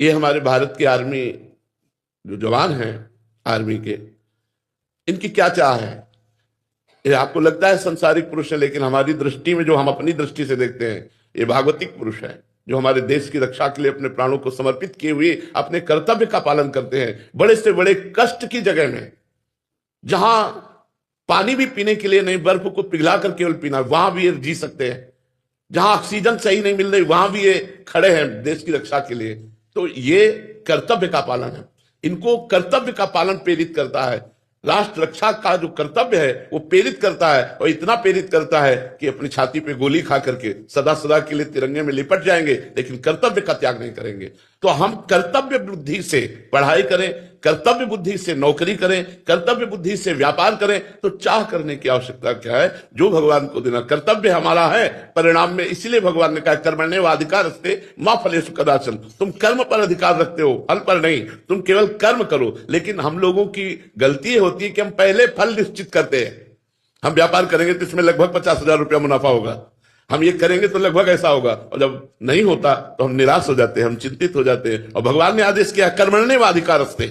ये हमारे भारत के आर्मी जो जवान हैं, आर्मी के, इनकी क्या चाह है? ये आपको लगता है संसारिक पुरुष है, लेकिन हमारी दृष्टि में, जो हम अपनी दृष्टि से देखते हैं, ये भागवतिक पुरुष है, जो हमारे देश की रक्षा के लिए अपने प्राणों को समर्पित किए हुए अपने कर्तव्य का पालन करते हैं। बड़े से बड़े कष्ट की जगह में, जहां पानी भी पीने के लिए नहीं, बर्फ को पिघला कर केवल पीना, वहां भी ये जी सकते हैं। जहां ऑक्सीजन सही नहीं मिल रही, वहां भी ये खड़े हैं देश की रक्षा के लिए। तो ये कर्तव्य का पालन है। इनको कर्तव्य का पालन प्रेरित करता है। राष्ट्र रक्षा का जो कर्तव्य है वो प्रेरित करता है, और इतना प्रेरित करता है कि अपनी छाती पे गोली खा करके सदा सदा के लिए तिरंगे में लिपट जाएंगे, लेकिन कर्तव्य का त्याग नहीं करेंगे। तो हम कर्तव्य बुद्धि से पढ़ाई करें, कर्तव्य बुद्धि से नौकरी करें, कर्तव्य बुद्धि से व्यापार करें। तो चाह करने की आवश्यकता क्या है? जो भगवान को देना कर्तव्य हमारा है। परिणाम में इसीलिए भगवान ने कहा कर्मण्येवाधिकारस्ते मा फलेषु कदाचन। तुम कर्म पर अधिकार रखते हो, फल पर नहीं। तुम केवल कर्म करो। लेकिन हम लोगों की गलती होती है कि हम पहले फल निश्चित करते हैं। हम व्यापार करेंगे तो इसमें लगभग 50,000 रुपया मुनाफा होगा, हम ये करेंगे तो लगभग ऐसा होगा, और जब नहीं होता तो हम निराश हो जाते हैं, हम चिंतित हो जाते हैं। और भगवान ने आदेश किया कर्मण्येवाधिकारस्ते,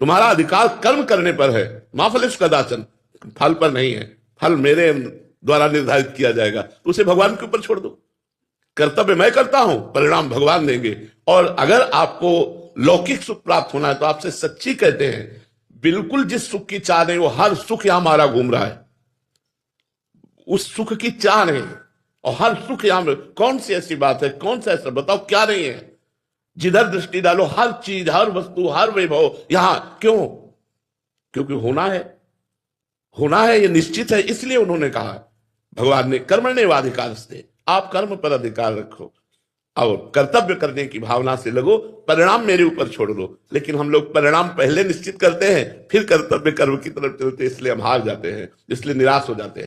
तुम्हारा अधिकार कर्म करने पर है, मा फलेषु कदाचन, फल पर नहीं है। फल मेरे द्वारा निर्धारित किया जाएगा, तो उसे भगवान के ऊपर छोड़ दो। कर्तव्य मैं करता हूं, परिणाम भगवान देंगे। और अगर आपको लौकिक सुख प्राप्त होना है तो आपसे सच्ची कहते हैं, बिल्कुल जिस सुख की चाह नहीं, वो हर सुख यहां मारा घूम रहा है। उस सुख की चाह नहीं, और हर सुख यहां में। कौन सी ऐसी बात है, कौन सा ऐसा बताओ क्या नहीं है? जिधर दृष्टि डालो, हर चीज, हर वस्तु, हर वैभव यहां। क्यों? क्योंकि होना है, होना है, ये निश्चित है। इसलिए उन्होंने कहा, भगवान ने कर्मण्येवाधिकारस्ते, आप कर्म पर अधिकार रखो और कर्तव्य करने की भावना से लगो, परिणाम मेरे ऊपर छोड़ दो। लेकिन हम लोग परिणाम पहले निश्चित करते हैं, फिर कर्तव्य कर्म की तरफ चलते हैं, इसलिए हम हार जाते हैं, इसलिए निराश हो जाते हैं।